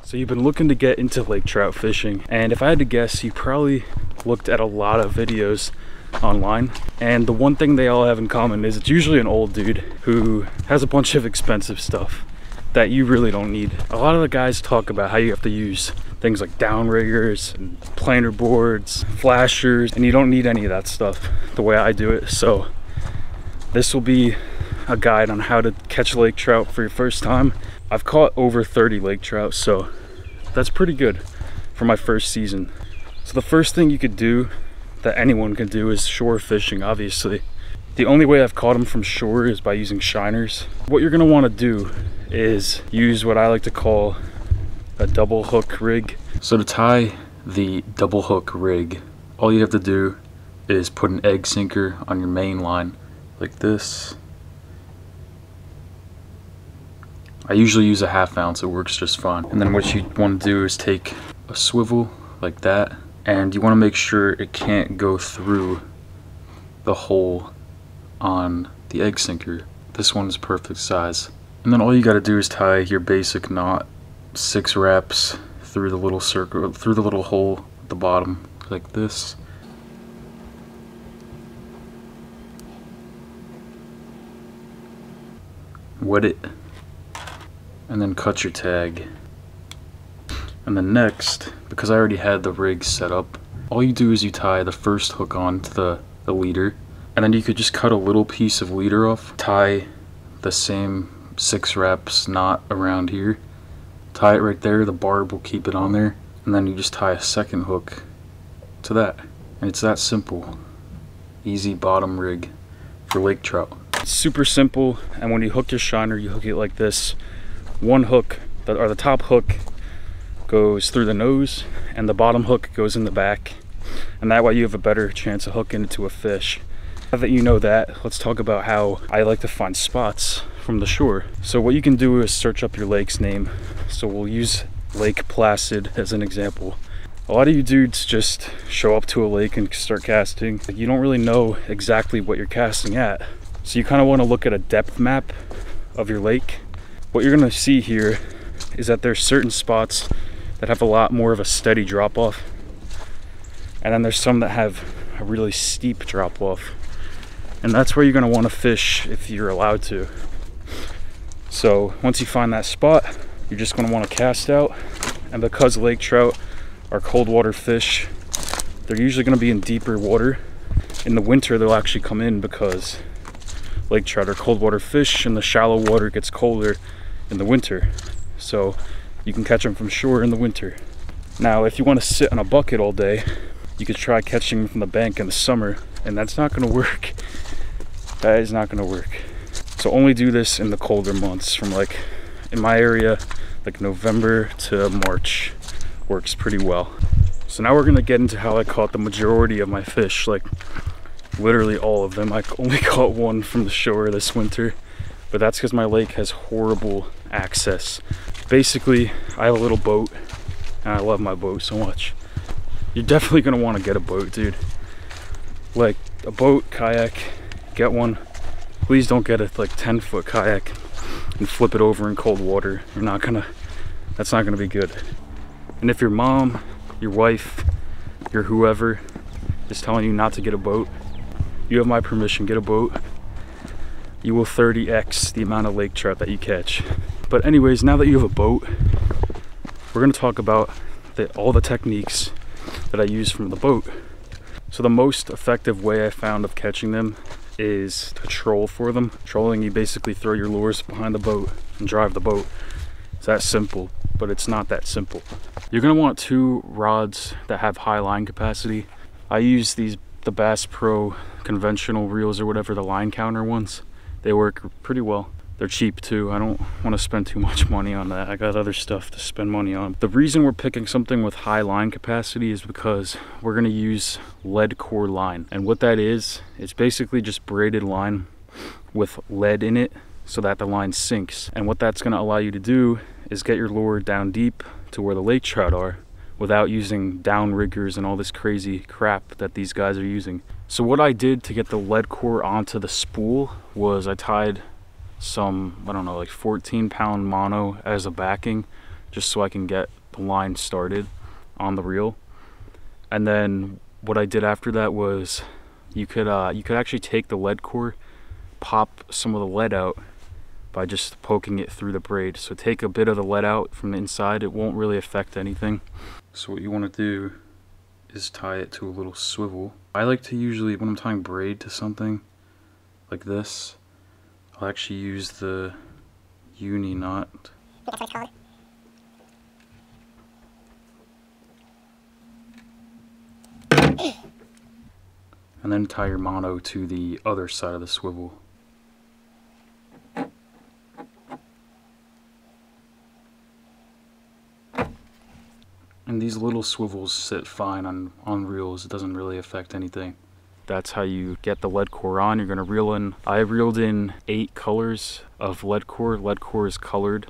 So you've been looking to get into lake trout fishing, and if I had to guess, you probably looked at a lot of videos online, and the one thing they all have in common is it's usually an old dude who has a bunch of expensive stuff that you really don't need. A lot of the guys talk about how you have to use things like downriggers and planer boards, flashers, and you don't need any of that stuff the way I do it. So this will be a guide on how to catch lake trout for your first time. I've caught over 30 lake trout, so that's pretty good for my first season. So the first thing you could do that anyone can do is shore fishing, obviously. The only way I've caught them from shore is by using shiners. What you're gonna wanna do is use what I like to call a double hook rig. So to tie the double hook rig, all you have to do is put an egg sinker on your main line like this. I usually use a 1/2 ounce, it works just fine. And then what you want to do is take a swivel like that, and you want to make sure it can't go through the hole on the egg sinker. This one is perfect size. And then all you got to do is tie your basic knot, 6 wraps through the little circle, through the little hole at the bottom like this. Wet it, and then cut your tag. And then next, because I already had the rig set up, all you do is you tie the first hook on to the leader, and then you could just cut a little piece of leader off, tie the same 6 wraps knot around here, tie it right there, the barb will keep it on there, and then you just tie a second hook to that. And it's that simple. Easy bottom rig for lake trout. It's super simple, and when you hook your shiner, you hook it like this. One hook, or the top hook, goes through the nose, and the bottom hook goes in the back, and that way you have a better chance of hooking into a fish. Now that you know that, let's talk about how I like to find spots from the shore. So what you can do is search up your lake's name. So we'll use Lake Placid as an example. A lot of you dudes just show up to a lake and start casting. You don't really know exactly what you're casting at. So you kind of want to look at a depth map of your lake. What you're going to see here is that there's certain spots that have a lot more of a steady drop off, and then there's some that have a really steep drop off, and that's where you're going to want to fish if you're allowed to. So once you find that spot, you're just going to want to cast out, and because lake trout are cold water fish, they're usually going to be in deeper water. In the winter they'll actually come in because lake trout are cold water fish, and the shallow water gets colder in the winter, so you can catch them from shore in the winter. Now if you want to sit on a bucket all day, you could try catching them from the bank in the summer, and that's not going to work. That is not going to work. So only do this in the colder months, from like, in my area, like November to March works pretty well. So now we're going to get into how I caught the majority of my fish, like literally all of them. I only caught one from the shore this winter, but that's because my lake has horrible access. Basically, I have a little boat, and I love my boat so much. You're definitely gonna want to get a boat, dude. Like a boat, kayak, get one. Please don't get a like 10-foot kayak and flip it over in cold water. That's not gonna be good. And if your mom, your wife, your whoever is telling you not to get a boat, you have my permission, get a boat. You will 30x the amount of lake trout that you catch. But anyways, now that you have a boat, we're going to talk about all the techniques that I use from the boat. So the most effective way I found of catching them is to troll for them. Trolling, you basically throw your lures behind the boat and drive the boat. It's that simple, but it's not that simple. You're going to want 2 rods that have high line capacity. I use the Bass Pro conventional reels, or whatever, the line counter ones. They work pretty well. They're cheap too. I don't want to spend too much money on that. I got other stuff to spend money on. The reason we're picking something with high line capacity is because we're going to use lead core line. And what that is, it's basically just braided line with lead in it so that the line sinks. And what that's going to allow you to do is get your lure down deep to where the lake trout are without using downriggers and all this crazy crap that these guys are using. So what I did to get the lead core onto the spool was I tied some, I don't know, like 14-pound mono as a backing just so I can get the line started on the reel. And then what I did after that was you could actually take the lead core, pop some of the lead out by just poking it through the braid. So take a bit of the lead out from the inside. It won't really affect anything. So what you want to do is tie it to a little swivel. I like to usually, when I'm tying braid to something like this, I'll actually use the uni knot. That's what it's called. And then tie your mono to the other side of the swivel. And these little swivels sit fine on reels. It doesn't really affect anything. That's how you get the lead core on. You're gonna reel in, I reeled in 8 colors of lead core. Lead core is colored,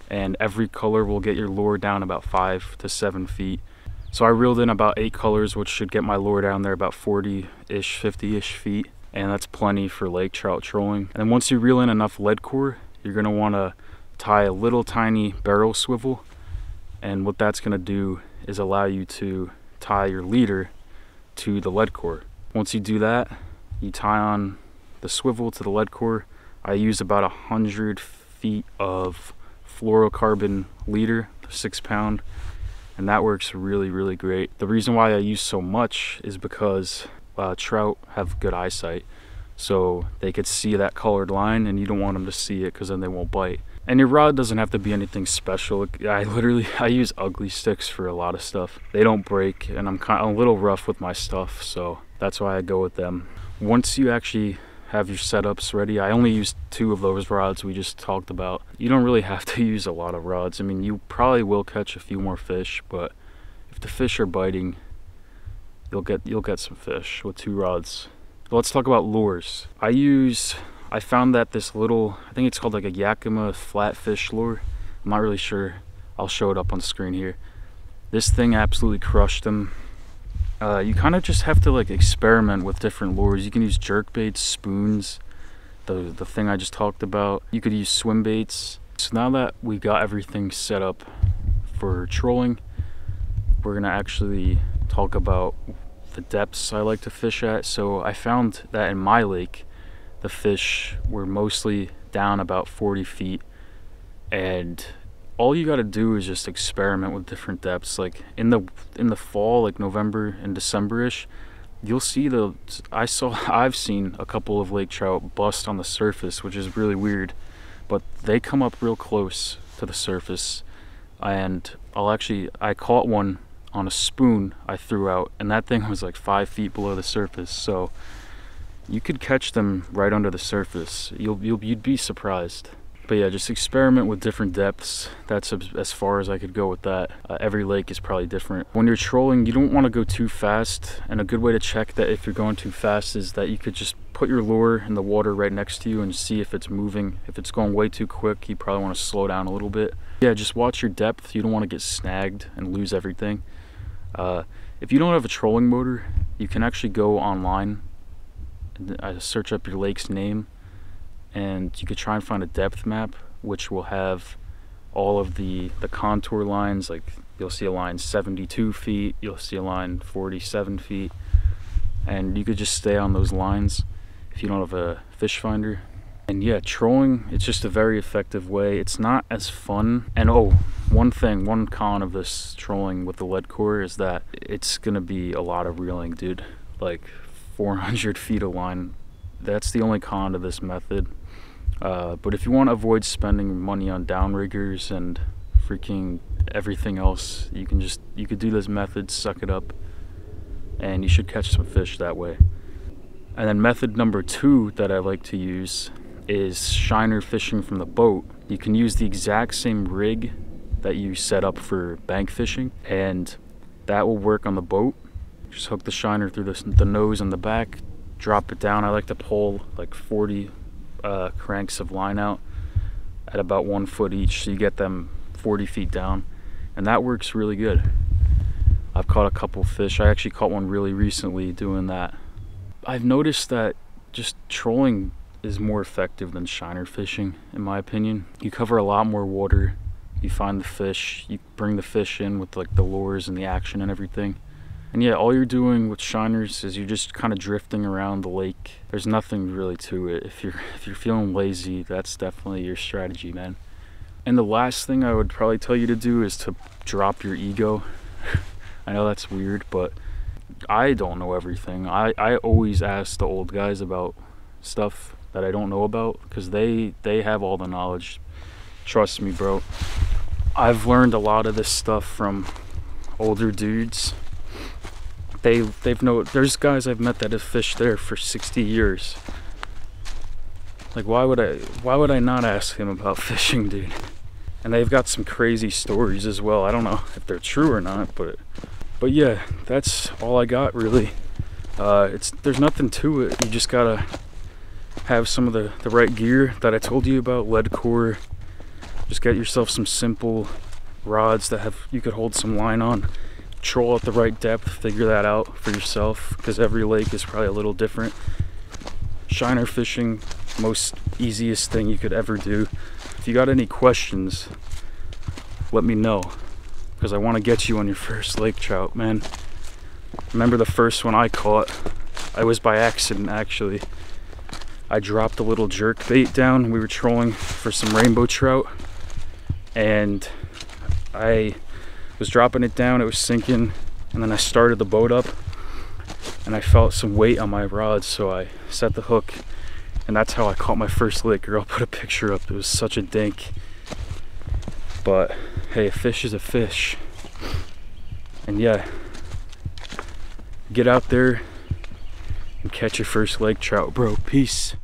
and every color will get your lure down about 5 to 7 feet. So I reeled in about 8 colors, which should get my lure down there about 40-ish, 50-ish feet. And that's plenty for lake trout trolling. And then once you reel in enough lead core, you're gonna wanna tie a little tiny barrel swivel. And what that's gonna do is allow you to tie your leader to the lead core. Once you do that, you tie on the swivel to the lead core. I use about 100 feet of fluorocarbon leader, 6 pound. And that works really, really great. The reason why I use so much is because trout have good eyesight. So they could see that colored line, and you don't want them to see it because then they won't bite. And your rod doesn't have to be anything special. I use ugly sticks for a lot of stuff. They don't break, and I'm a little rough with my stuff, so that's why I go with them. Once you actually have your setups ready, I only use 2 of those rods we just talked about. You don't really have to use a lot of rods. I mean, you probably will catch a few more fish, but if the fish are biting, you'll get some fish with 2 rods. Let's talk about lures. I found that this little, I think it's called like a Yakima flatfish lure. I'm not really sure. I'll show it up on the screen here. This thing absolutely crushed them. You kind of just have to like experiment with different lures. You can use jerk baits, spoons, the thing I just talked about. You could use swim baits. So now that we got everything set up for trolling, we're gonna actually talk about the depths I like to fish at. So I found that in my lake, the fish were mostly down about 40 feet, and all you got to do is just experiment with different depths. Like in the fall, like November and December-ish, you'll see I've seen a couple of lake trout bust on the surface, which is really weird, but they come up real close to the surface. And I caught one on a spoon I threw out, and that thing was like 5 feet below the surface. So you could catch them right under the surface. You'd be surprised. But yeah, just experiment with different depths. That's as far as I could go with that. Every lake is probably different. When you're trolling, you don't want to go too fast, and a good way to check that if you're going too fast is that you could just put your lure in the water right next to you and see if it's moving. If it's going way too quick, you probably want to slow down a little bit. Yeah, just watch your depth. You don't want to get snagged and lose everything. If you don't have a trolling motor, you can actually go online and search up your lake's name, and you could try and find a depth map which will have all of the contour lines. Like you'll see a line 72 feet, you'll see a line 47 feet, and you could just stay on those lines if you don't have a fish finder. And yeah, trolling, it's just a very effective way. It's not as fun. And one con of this trolling with the lead core is that it's gonna be a lot of reeling, dude. Like 400 feet of line. That's the only con to this method. But if you want to avoid spending money on downriggers and freaking everything else, you could do this method, suck it up, and you should catch some fish that way. And then method number 2 that I like to use is shiner fishing from the boat. You can use the exact same rig that you set up for bank fishing, and that will work on the boat. Just hook the shiner through the nose and the back, drop it down. I like to pull like 40 cranks of line out at about 1 foot each, so you get them 40 feet down, and that works really good. I've caught a couple fish. I actually caught one really recently doing that. I've noticed that just trolling is more effective than shiner fishing, in my opinion. You cover a lot more water, You find the fish, you bring the fish in with like the lures and the action and everything. And yeah, all you're doing with shiners is you're just kind of drifting around the lake. There's nothing really to it. If you're feeling lazy, that's definitely your strategy, man. And the last thing I would probably tell you to do is to drop your ego. I know that's weird, but I don't know everything. I always ask the old guys about stuff that I don't know about, because they have all the knowledge. Trust me, bro. I've learned a lot of this stuff from older dudes. There's guys I've met that have fished there for 60 years. Like, why would I not ask him about fishing, dude? And they've got some crazy stories as well. I don't know if they're true or not, but yeah, that's all I got really. There's nothing to it. You just gotta have some of the right gear that I told you about, lead core. Just get yourself some simple rods that you could hold some line on. Troll at the right depth, figure that out for yourself, because every lake is probably a little different. Shiner fishing, most easiest thing you could ever do. If you got any questions, let me know, because I want to get you on your first lake trout, man. Remember the first one I caught? I was by accident, actually. I dropped a little jerk bait down. We were trolling for some rainbow trout, and I was dropping it down, it was sinking, and then I started the boat up and I felt some weight on my rod, so I set the hook, and that's how I caught my first licker. I'll put a picture up. It was such a dink, but hey, a fish is a fish. And yeah, get out there and catch your first lake trout, bro. Peace.